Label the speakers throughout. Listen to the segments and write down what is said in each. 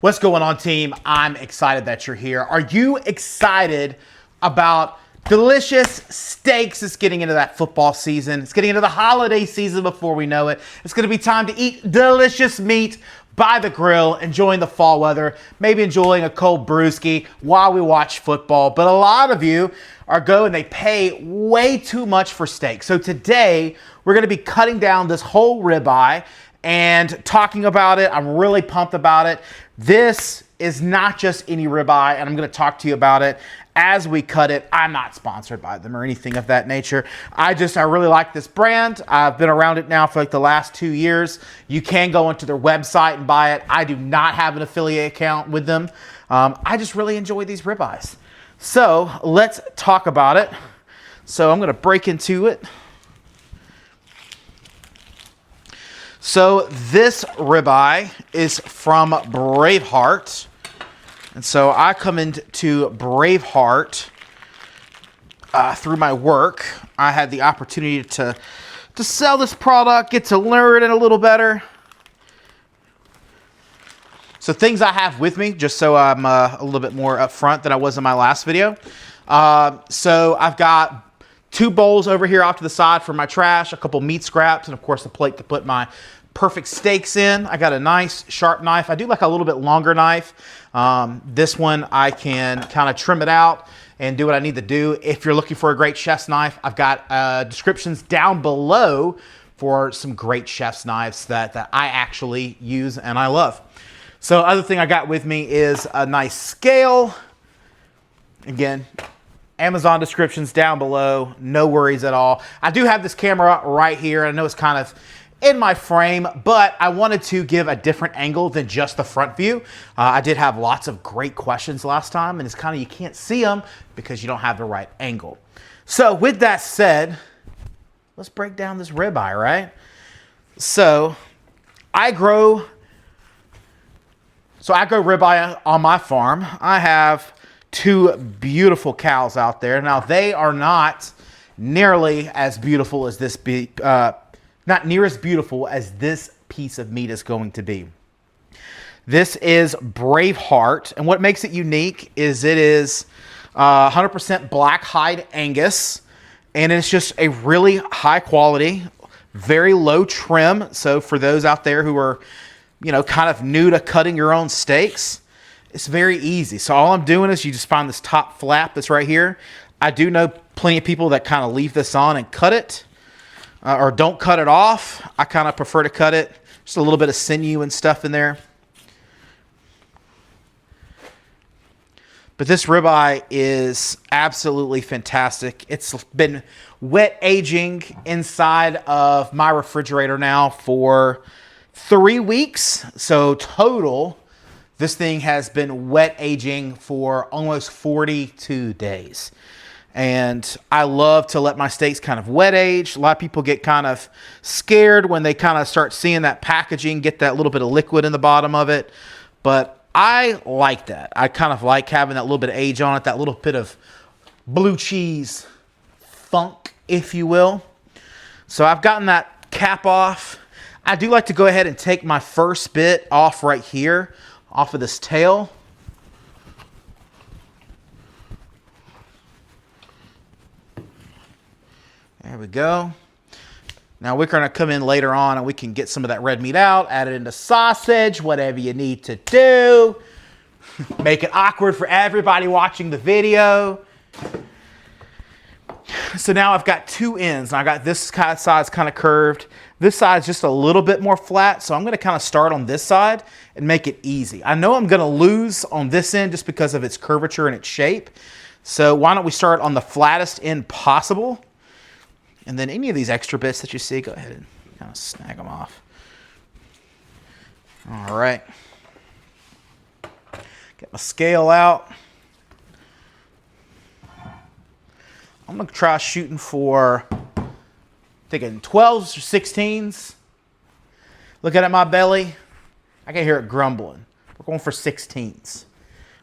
Speaker 1: What's going on, team? I'm excited that you're here. Are you excited about delicious steaks? It's getting into that football season. It's getting into the holiday season before we know it. It's going to be time to eat delicious meat by the grill, enjoying the fall weather, maybe enjoying a cold brewski while we watch football. But a lot of you are going, they pay way too much for steak. So today, we're going to be cutting down this whole ribeye and talking about it. I'm really pumped about it. This is not just any ribeye, and I'm going to talk to you about it as we cut it. I'm not sponsored by them or anything of that nature. I really like this brand. I've been around it now for like the last 2 years. You can go into their website and buy it. I do not have an affiliate account with them. I just really enjoy these ribeyes. So let's talk about it. So I'm going to break into it. So this ribeye is from Braveheart. And so I come into Braveheart through my work. I had the opportunity to sell this product, get to learn it a little better. So things I have with me, just so I'm a little bit more upfront than I was in my last video. So I've got 2 bowls over here off to the side for my trash, a couple meat scraps, and of course a plate to put my perfect steaks in. I got a nice sharp knife. I do like a little bit longer knife. This one I can kind of trim it out and do what I need to do. If you're looking for a great chef's knife, I've got descriptions down below for some great chef's knives that I actually use and I love. So other thing I got with me is a nice scale. Again, Amazon descriptions down below, no worries at all. I do have this camera right here. I know it's kind of in my frame, but I wanted to give a different angle than just the front view. I did have lots of great questions last time, and it's kind of, you can't see them because you don't have the right angle. So with that said, let's break down this ribeye, right? So I grow ribeye on my farm. I have 2 beautiful cows out there. Now they are not nearly as beautiful as this not near as beautiful as this piece of meat is going to be. This is Braveheart, and what makes it unique is it is 100% black hide Angus, and it's just a really high quality, very low trim. So for those out there who are, you know, kind of new to cutting your own steaks, it's very easy. So all I'm doing is you just find this top flap that's right here. I do know plenty of people that kind of leave this on and cut it. Or don't cut it off. I kind of prefer to cut it. Just a little bit of sinew and stuff in there. But this ribeye is absolutely fantastic. It's been wet aging inside of my refrigerator now for 3 weeks. So total, this thing has been wet aging for almost 42 days. And I love to let my steaks kind of wet age. A lot of people get kind of scared when they kind of start seeing that packaging, get that little bit of liquid in the bottom of it. But I like that. I kind of like having that little bit of age on it, that little bit of blue cheese funk, if you will. So I've gotten that cap off. I do like to go ahead and take my first bit off right here, off of this tail. There we go. Now we're going to come in later on and we can get some of that red meat out, add it into sausage, whatever you need to do. Make it awkward for everybody watching the video. So now I've got 2 ends. I got this side's kind of curved. This side's just a little bit more flat. So I'm going to kind of start on this side and make it easy. I know I'm going to lose on this end just because of its curvature and its shape. So why don't we start on the flattest end possible? And then any of these extra bits that you see, go ahead and kind of snag them off. All right. Get my scale out. I'm going to try shooting for, thinking 12s or 16s. Looking at my belly, I can hear it grumbling. We're going for 16s.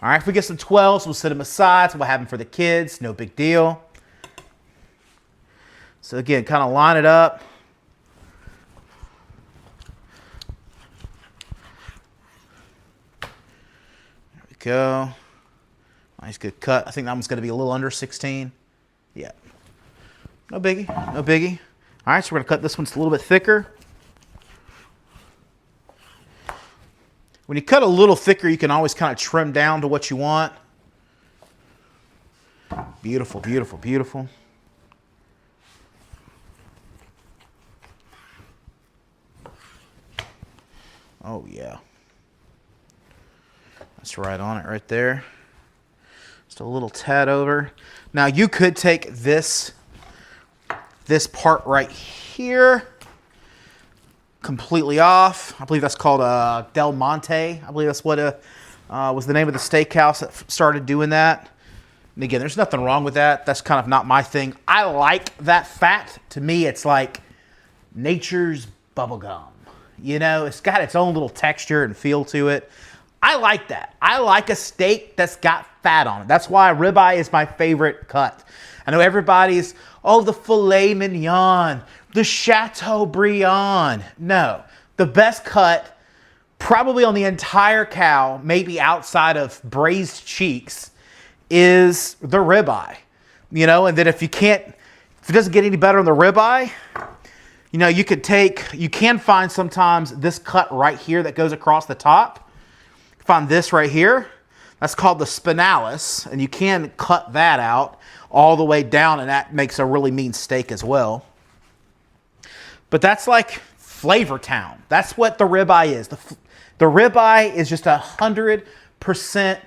Speaker 1: All right, if we get some 12s, we'll set them aside. So we'll have them for the kids. No big deal. So again, kind of line it up. go. Nice, good cut. I think that one's going to be a little under 16. Yeah. No biggie. No biggie. All right, so we're going to cut this one a little bit thicker. When you cut a little thicker, you can always kind of trim down to what you want. Beautiful, beautiful, beautiful. Oh, yeah. That's right on it right there. Just a little tad over. Now, you could take this part right here completely off. I believe that's called Del Monte. I believe that's what was the name of the steakhouse that started doing that. And again, there's nothing wrong with that. That's kind of not my thing. I like that fat. To me, it's like nature's bubblegum. You know, it's got its own little texture and feel to it. I like that. I like a steak that's got fat on it. That's why ribeye is my favorite cut. I know everybody's, oh, the filet mignon, the Chateaubriand. No, the best cut probably on the entire cow, maybe outside of braised cheeks, is the ribeye. You know, and then if it doesn't get any better on the ribeye, you know, you can find sometimes this cut right here that goes across the top. Find this right here. That's called the spinalis, and you can cut that out all the way down, and that makes a really mean steak as well. But that's like Flavor Town. That's what the ribeye is. The ribeye is just 100%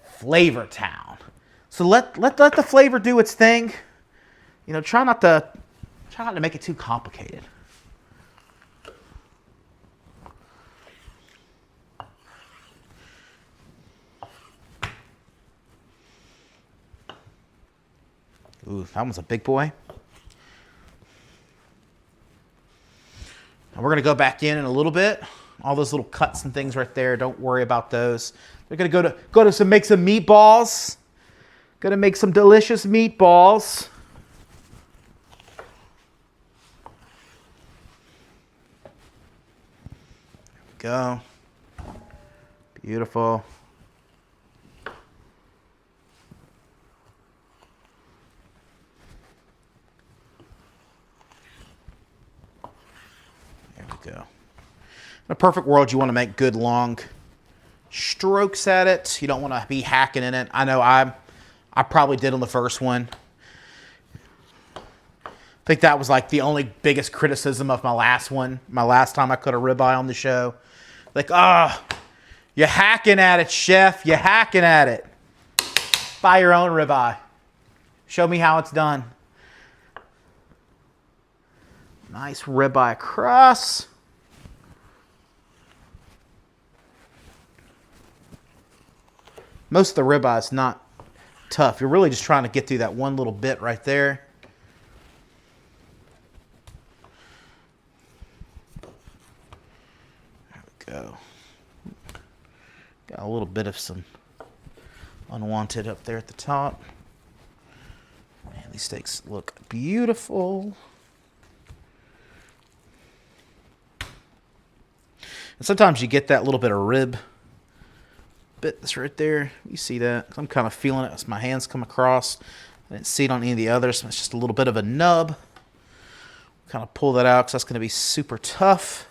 Speaker 1: Flavor Town. So let the flavor do its thing. You know, try not to make it too complicated. Ooh, that one's a big boy. And we're going to go back in a little bit. All those little cuts and things right there, don't worry about those. We're going to make some meatballs. Going to make some delicious meatballs. There we go. Beautiful. Go. In a perfect world, you want to make good long strokes at it. You don't want to be hacking in it. I know I probably did on the first one. I think that was like the only biggest criticism of my last one. My last time I cut a ribeye on the show. Like, you're hacking at it, chef. You're hacking at it. Buy your own ribeye. Show me how it's done. Nice ribeye across. Most of the ribeye is not tough. You're really just trying to get through that one little bit right there. There we go. Got a little bit of some unwanted up there at the top. Man, these steaks look beautiful. And sometimes you get that little bit of rib bit that's right there. You see that? I'm kind of feeling it as my hands come across. I didn't see it on any of the others, so it's just a little bit of a nub. Kind of pull that out because that's going to be super tough.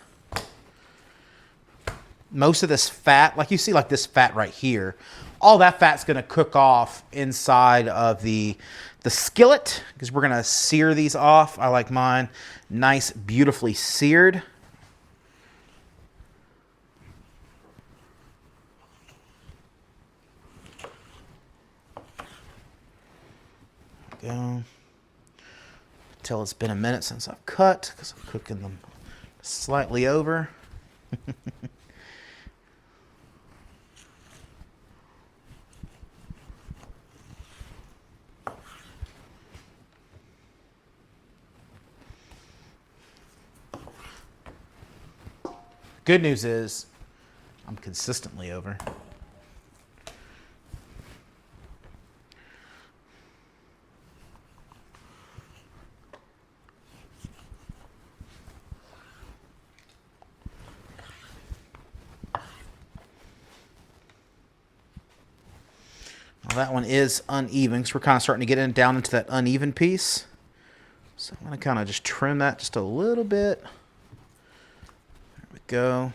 Speaker 1: Most of this fat, like you see like this fat right here, all that fat's going to cook off inside of the skillet because we're going to sear these off. I like mine nice, beautifully seared. Go. Until it's been a minute since I've cut because I'm cooking them slightly over. Good news is I'm consistently over. That one is uneven because we're kind of starting to get down into that uneven piece. So I'm going to kind of just trim that just a little bit. There we go.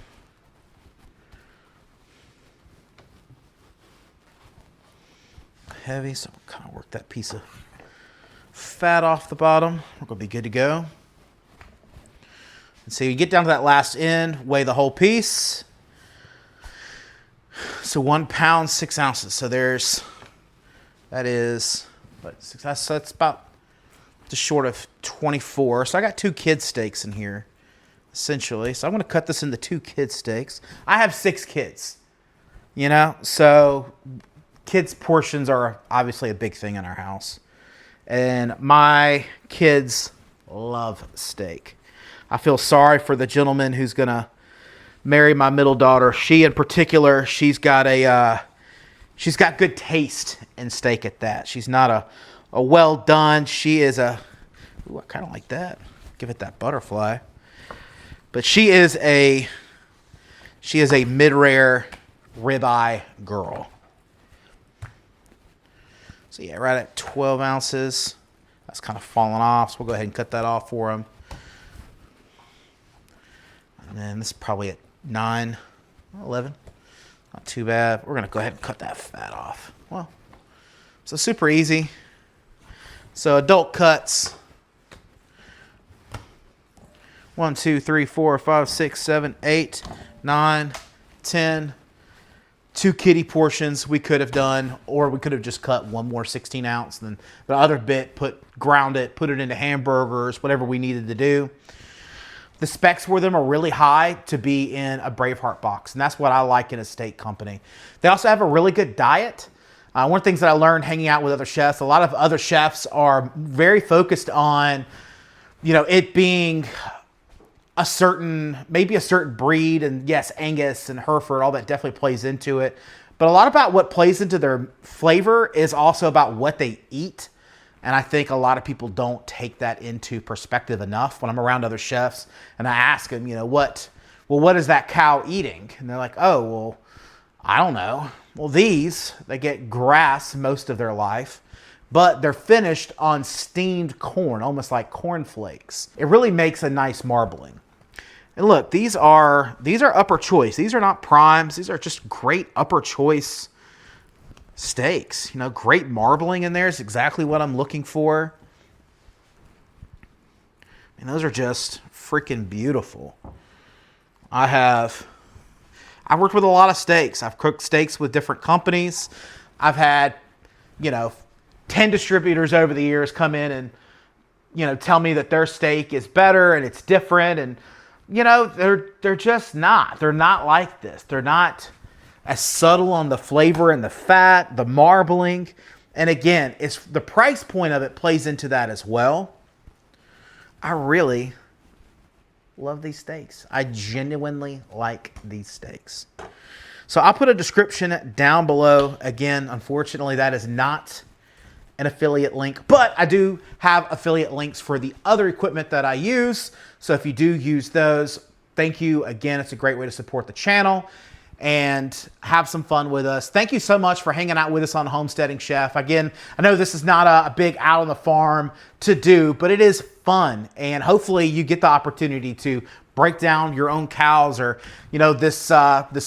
Speaker 1: Heavy, so we'll kind of work that piece of fat off the bottom. We're going to be good to go. And so you get down to that last end, weigh the whole piece. So 1 pound, 6 ounces. So that is, so that's about just short of 24. So I got 2 kid steaks in here, essentially. So I'm going to cut this into 2 kid steaks. I have 6 kids, you know, so kids' portions are obviously a big thing in our house. And my kids love steak. I feel sorry for the gentleman who's going to marry my middle daughter. She in particular, she's got good taste in steak at that. She's not a well done. She is ooh, I kind of like that. Give it that butterfly. But she is a mid-rare ribeye girl. So yeah, right at 12 ounces. That's kind of falling off, so we'll go ahead and cut that off for him. And then this is probably at 9, 11. Not too bad. We're going to go ahead and cut that fat off. Well, so super easy. So adult cuts. 1, 2, 3, 4, 5, 6, 7, 8, 9, 10. 2 kitty portions we could have done, or we could have just cut one more 16 ounce, and then the other bit, ground it, put it into hamburgers, whatever we needed to do. The specs for them are really high to be in a Braveheart box, and that's what I like in a steak company. They also have a really good diet. One of the things that I learned hanging out with other chefs, a lot of other chefs are very focused on, you know, it being maybe a certain breed, and yes, Angus and Hereford, all that definitely plays into it. But a lot about what plays into their flavor is also about what they eat. And I think a lot of people don't take that into perspective enough. When I'm around other chefs and I ask them, you know, what is that cow eating? And they're like, oh, well, I don't know. Well, they get grass most of their life, but they're finished on steamed corn, almost like cornflakes. It really makes a nice marbling. And look, these are upper choice. These are not primes. These are just great upper choice steaks. You know, great marbling in there is exactly what I'm looking for. And those are just freaking beautiful. I've worked with a lot of steaks. I've cooked steaks with different companies. I've had, you know, 10 distributors over the years come in and, you know, tell me that their steak is better and it's different. And, you know, they're just not. They're not like this. They're not as subtle on the flavor and the fat, the marbling. And again, it's the price point of it plays into that as well. I really love these steaks. I genuinely like these steaks. So I'll put a description down below. Again, unfortunately, that is not an affiliate link, but I do have affiliate links for the other equipment that I use. So if you do use those, thank you. Again, it's a great way to support the channel and have some fun with us. Thank you so much for hanging out with us on Homesteading Chef. Again, I know this is not a big out on the farm to do, but it is fun. And hopefully you get the opportunity to break down your own cows, or, you know, this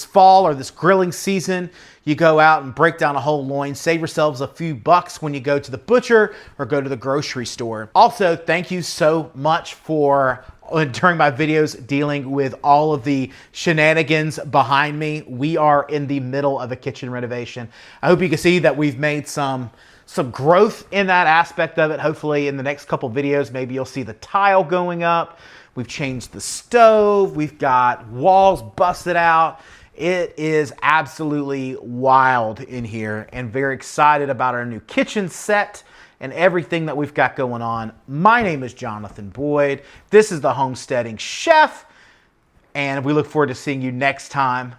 Speaker 1: fall or this grilling season, you go out and break down a whole loin, save yourselves a few bucks when you go to the butcher or go to the grocery store. Also, thank you so much for, during my videos, dealing with all of the shenanigans behind me. We are in the middle of a kitchen renovation. I hope you can see that we've made some growth in that aspect of it. Hopefully in the next couple videos, maybe you'll see the tile going up. We've changed the stove. We've got walls busted out. It is absolutely wild in here, and very excited about our new kitchen set and everything that we've got going on. My name is Jonathan Boyd. This is the Homesteading Chef, and we look forward to seeing you next time.